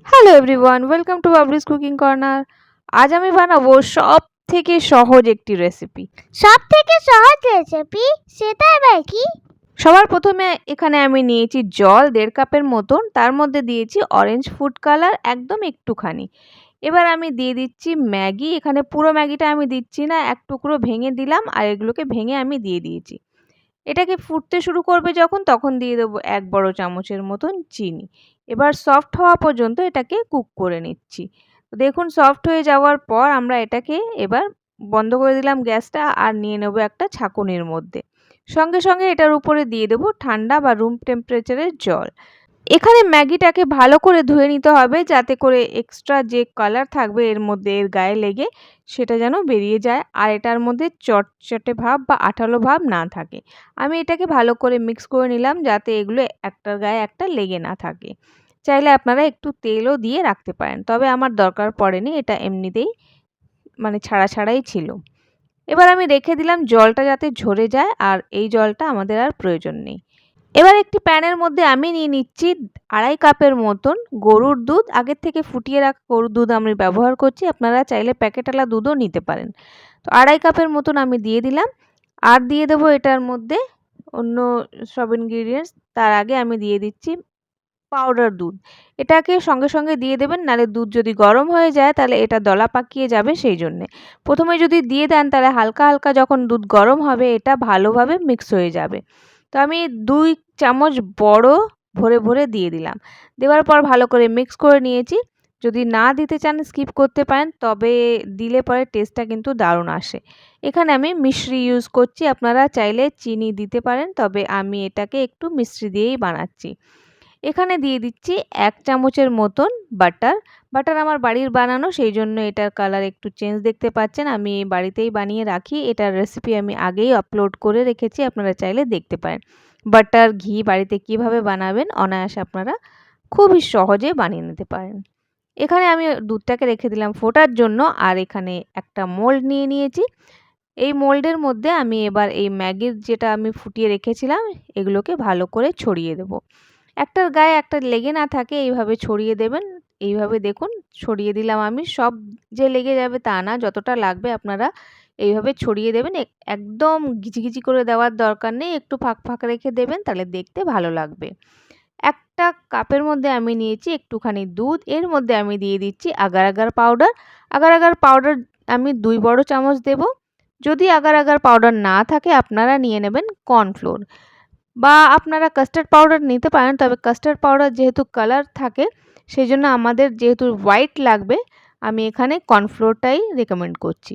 Hello everyone, welcome to Babli's cooking corner. আজ আমি বানাবো সব থেকে সহজ একটি রেসিপি। সব থেকে সহজ রেসিপি সেটা আবার কি? সবার প্রথমে এখানে আমি নিয়েছি জল 1.5 কাপের মতন, তার মধ্যে দিয়েছি অরেঞ্জ ফুড কালার একদম একটুখানি। এবার আমি দিয়ে দিচ্ছি ম্যাগি। এখানে পুরো ম্যাগিটা আমি দিচ্ছি না, এক টুকরো ভেঙে দিলাম আর এগুলোকে ভেঙে আমি দিয়ে দিয়েছি। এটাকে ফুটতে শুরু করবে যখন, তখন দিয়ে দেবো 1 বড় চামচের মতন চিনি। এবার সফট হওয়া পর্যন্ত এটাকে কুক করে নিচ্ছি। দেখুন সফট হয়ে যাওয়ার পর আমরা এটাকে এবার বন্ধ করে দিলাম গ্যাসটা আর নিয়ে নেব একটা ছাঁকুনির মধ্যে। সঙ্গে সঙ্গে এটার উপরে দিয়ে দেবো ঠান্ডা বা রুম টেম্পারেচারের জল। এখানে ম্যাগিটাকে ভালো করে ধুয়ে নিতে হবে, যাতে করে এক্সট্রা যে কালার থাকবে এর মধ্যে এর গায়ে লেগে সেটা যেন বেরিয়ে যায় আর এটার মধ্যে চটচটে ভাব বা আঠালো ভাব না থাকে। আমি এটাকে ভালো করে মিক্স করে নিলাম যাতে এগুলো একটার গায়ে একটা লেগে না থাকে। চাইলে আপনারা একটু তেলও দিয়ে রাখতে পারেন, তবে আমার দরকার পড়েনি, এটা এমনিতেই মানে ছাড়া ছাড়াই ছিল। এবার আমি রেখে দিলাম জলটা যাতে ঝরে যায়, আর এই জলটা আমাদের আর প্রয়োজন নেই। এবার একটি প্যানের মধ্যে আমি নিয়ে নিচ্ছি 2.5 কাপের মতন গরুর দুধ। আগের থেকে ফুটিয়ে রাখা গরুর দুধ আমি ব্যবহার করছি, আপনারা চাইলে প্যাকেটওয়ালা দুধও নিতে পারেন। তো 2.5 কাপের মতন আমি দিয়ে দিলাম আর দিয়ে দেবো এটার মধ্যে অন্য সব ইনগ্রিডিয়েন্টস। তার আগে আমি দিয়ে দিচ্ছি পাউডার দুধ। এটাকে সঙ্গে সঙ্গে দিয়ে দেবেন, নাহলে দুধ যদি গরম হয়ে যায় তাহলে এটা দলা পাকিয়ে যাবে, সেই জন্যে প্রথমে যদি দিয়ে দেন তাহলে হালকা হালকা যখন দুধ গরম হবে এটা ভালোভাবে মিক্স হয়ে যাবে। তো আমি 2 চামচ বড় ভরে ভরে দিয়ে দিলাম। দেওয়ার পর ভালো করে মিক্স করে নিয়েছি। যদি না দিতে চান স্কিপ করতে পারেন, তবে দিলে পরে টেস্টটা কিন্তু দারুণ আসে। এখানে আমি মিশ্রি ইউজ করছি, আপনারা চাইলে চিনি দিতে পারেন, তবে আমি এটাকে একটু মিশ্রি দিয়েই বানাচ্ছি। এখানে দিয়ে দিচ্ছি 1 চামচের মতন বাটার। বাটার আমার বাড়ির বানানো, সেই জন্য এটার কালার একটু চেঞ্জ দেখতে পাচ্ছেন। আমি বাড়িতেই বানিয়ে রাখি, এটার রেসিপি আমি আগেই আপলোড করে রেখেছি, আপনারা চাইলে দেখতে পারেন। বাটার ঘি বাড়িতে কিভাবে বানাবেন অনায়াসে আপনারা খুবই সহজে বানিয়ে নিতে পারেন। এখানে আমি দুধটাকে রেখে দিলাম ফোটার জন্য, আর এখানে একটা মোল্ড নিয়ে নিয়েছি। এই মোল্ডের মধ্যে আমি এবার এই ম্যাগির যেটা আমি ফুটিয়ে রেখেছিলাম এগুলোকে ভালো করে ছড়িয়ে দেবো। একটার গায়ে একটা লেগে না থাকে এইভাবে ছড়িয়ে দেবেন। এইভাবে দেখুন ছড়িয়ে দিলাম আমি, সব যে লেগে যাবে তা না, যতটা লাগবে আপনারা এইভাবে ছড়িয়ে দেবেন। একদম ঘিচি করে দেওয়ার দরকার নেই, একটু ফাঁক ফাঁক রেখে দেবেন, তাহলে দেখতে ভালো লাগবে। একটা কাপের মধ্যে আমি নিয়েছি একটুখানি দুধ, এর মধ্যে আমি দিয়ে দিচ্ছি agar agar powder. Agar agar powder আমি 2 বড় চামচ দেব। যদি আগার আগার পাউডার না থাকে আপনারা নিয়ে নেবেন কর্নফ্লোর, বা আপনারা কাস্টার্ড পাউডার নিতে পারেন, তবে কাস্টার্ড পাউডার যেহেতু কালার থাকে সেই জন্য আমাদের যেহেতু হোয়াইট লাগবে, আমি এখানে কর্নফ্লোরটাই রেকমেন্ড করছি।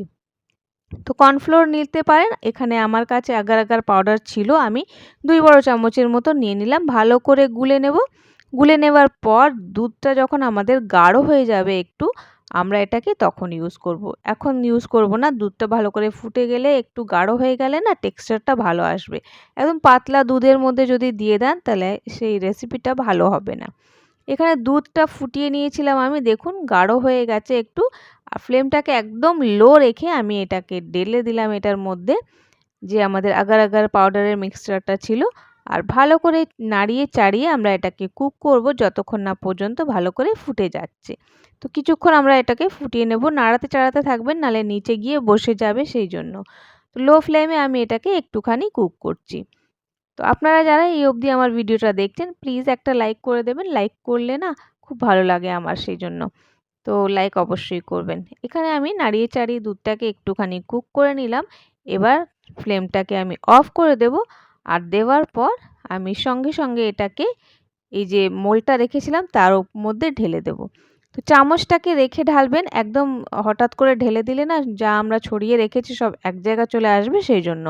তো কর্নফ্লোর নিতে পারেন, এখানে আমার কাছে আগার আগার পাউডার ছিল, আমি 2 বড় চামচের মতো নিয়ে নিলাম। ভালো করে গুলে নেব। গুলে নেওয়ার পর দুধটা যখন আমাদের গাঢ় হয়ে যাবে একটু, আমরা এটাকে তখন ইউজ করব। এখন ইউজ করব না, দুধটা ভালো করে ফুটে গেলে একটু গাঢ় হয়ে গেলে না টেক্সচারটা ভালো আসবে। একদম পাতলা দুধের মধ্যে যদি দিয়ে দেন তাহলে সেই রেসিপিটা ভালো হবে না। এখানে দুধটা ফুটিয়ে নিয়েছিলাম আমি, দেখুন গাঢ় হয়ে গেছে একটু। আর ফ্লেমটাকে একদম লো রেখে আমি এটাকে ঢেলে দিলাম এটার মধ্যে, যে আমাদের আগার আগার পাউডারের মিক্সচারটা ছিল। আর ভালো করে নাড়িয়ে চাড়িয়ে আমরা এটাকে কুক করব যতক্ষণ না পর্যন্ত ভালো করে ফুটে যাচ্ছে। তো কিছুক্ষণ আমরা এটাকে ফুটিয়ে নেব, নাড়াতে চাড়াতে থাকবেন, নাহলে নিচে গিয়ে বসে যাবে, সেই জন্য। তো লো ফ্লেমে আমি এটাকে একটুখানি কুক করছি। তো আপনারা যারা এই অবধি আমার ভিডিওটা দেখছেন প্লিজ একটা লাইক করে দেবেন, লাইক করলে না খুব ভালো লাগে আমার, সেই জন্য। তো লাইক অবশ্যই করবেন। এখানে আমি নাড়িয়ে চাড়িয়ে দুধটাকে একটুখানি কুক করে নিলাম। এবার ফ্লেমটাকে আমি অফ করে দেব, আর দেওয়ার পর আমি সঙ্গে সঙ্গে এটাকে এই যে মোলটা রেখেছিলাম তার মধ্যে ঢেলে দেব। তো চামচটাকে রেখে ঢালবেন, একদম হঠাৎ করে ঢেলে দিলে না যা আমরা ছড়িয়ে রেখেছি সব এক জায়গায় চলে আসবে, সেই জন্য।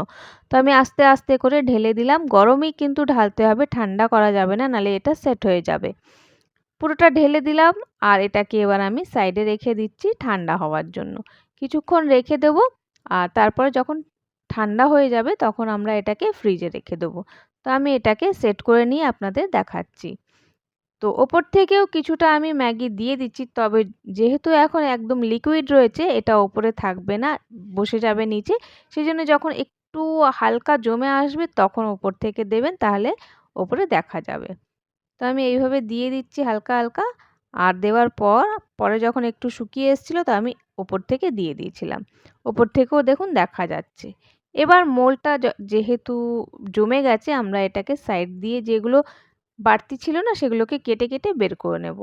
তো আমি আস্তে আস্তে করে ঢেলে দিলাম, গরমই কিন্তু ঢালতে হবে, ঠান্ডা করা যাবে না, নাহলে এটা সেট হয়ে যাবে। পুরোটা ঢেলে দিলাম আর এটাকে এবার আমি সাইডে রেখে দিচ্ছি ঠান্ডা হওয়ার জন্য। কিছুক্ষণ রেখে দেবো, আর তারপরে যখন ঠান্ডা হয়ে যাবে তখন আমরা এটাকে ফ্রিজে রেখে দেবো। তো আমি এটাকে সেট করে নিয়ে আপনাদের দেখাচ্ছি। তো ওপর থেকেও কিছুটা আমি ম্যাগি দিয়ে দিচ্ছি, তবে যেহেতু এখন একদম লিকুইড রয়েছে এটা ওপরে থাকবে না, বসে যাবে নিচে। সেজন্য যখন একটু হালকা জমে আসবে তখন ওপর থেকে দেবেন, তাহলে ওপরে দেখা যাবে। তো আমি এইভাবে দিয়ে দিচ্ছি হালকা হালকা। আর দেওয়ার পরে যখন একটু শুকিয়ে এসেছিলো তো আমি ওপর থেকে দিয়ে দিয়েছিলাম। ওপর থেকেও দেখুন দেখা যাচ্ছে। এবার মোলটা যেহেতু জমে গেছে আমরা এটাকে সাইড দিয়ে যেগুলো বাড়তি ছিল না সেগুলোকে কেটে কেটে বের করে নেব।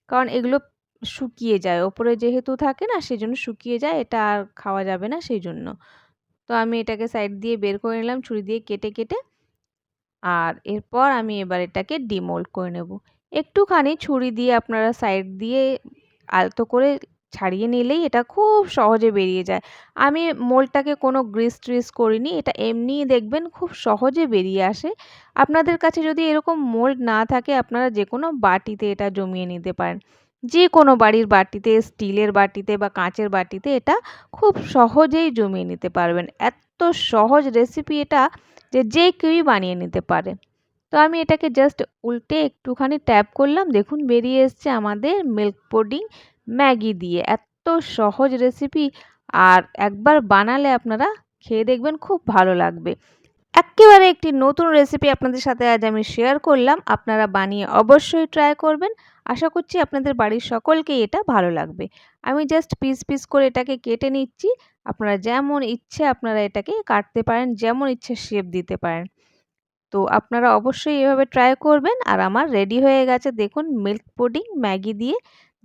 কারণ এগুলো শুকিয়ে যায়। ওপরে যেহেতু থাকে না সেজন্য শুকিয়ে যায়, এটা আর খাওয়া যাবে না সেই জন্য। তো আমি এটাকে সাইড দিয়ে বের করে নিলাম ছুরি দিয়ে কেটে কেটে। আর এরপর আমি এবার এটাকে ডিমোল্ড করে নেব। একটুখানি ছুরি দিয়ে আপনারা সাইড দিয়ে আলতো করে ছাড়িয়ে নিলেই এটা খুব সহজে বেরিয়ে যায়। আমি মোল্ডটাকে কোনো গ্রিস ট্রিস করিনি, এটা এমনিই দেখবেন খুব সহজে বেরিয়ে আসে। আপনাদের কাছে যদি এরকম মোল্ড না থাকে আপনারা যে কোনো বাটিতে এটা জমিয়ে নিতে পারেন। যে কোনো বাড়ির বাটিতে, স্টিলের বাটিতে বা কাঁচের বাটিতে এটা খুব সহজেই জমিয়ে নিতে পারবেন। এত সহজ রেসিপি এটা যে কেউই বানিয়ে নিতে পারে। তো আমি এটাকে জাস্ট উল্টে একটুখানি ট্যাপ করলাম, দেখুন বেরিয়ে এসছে আমাদের মিল্ক পুডিং ম্যাগি দিয়ে। এত সহজ রেসিপি, আর একবার বানালে আপনারা খেয়ে দেখবেন খুব ভালো লাগবে। এক্কেবারে একটি নতুন রেসিপি আপনাদের সাথে আজ আমি শেয়ার করলাম। আপনারা বানিয়ে অবশ্যই ট্রাই করবেন। আশা করছি আপনাদের বাড়ির সকলকেই এটা ভালো লাগবে। আমি জাস্ট পিস পিস করে এটাকে কেটে নিচ্ছি। আপনারা যেমন ইচ্ছে আপনারা এটাকে কাটতে পারেন, যেমন ইচ্ছে শেপ দিতে পারেন। তো আপনারা অবশ্যই এভাবে ট্রাই করবেন। আর আমার রেডি হয়ে গেছে দেখুন মিল্ক পুডিং ম্যাগি দিয়ে।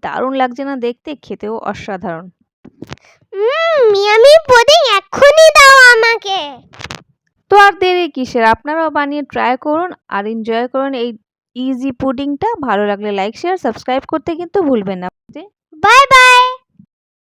দারুণ লাগছে না দেখতে? খেতেও অসাধারণ। মিয়ামি পুডিং এক্ষুনি দাও আমাকে। তো আর দেরি কিসের? আপনারাও বানিয়ে ট্রাই করুন আর এনজয় করুন এই ইজি পুডিংটা। ভালো লাগলে লাইক, শেয়ার, সাবস্ক্রাইব করতে কিন্তু ভুলবেন না। Bye bye.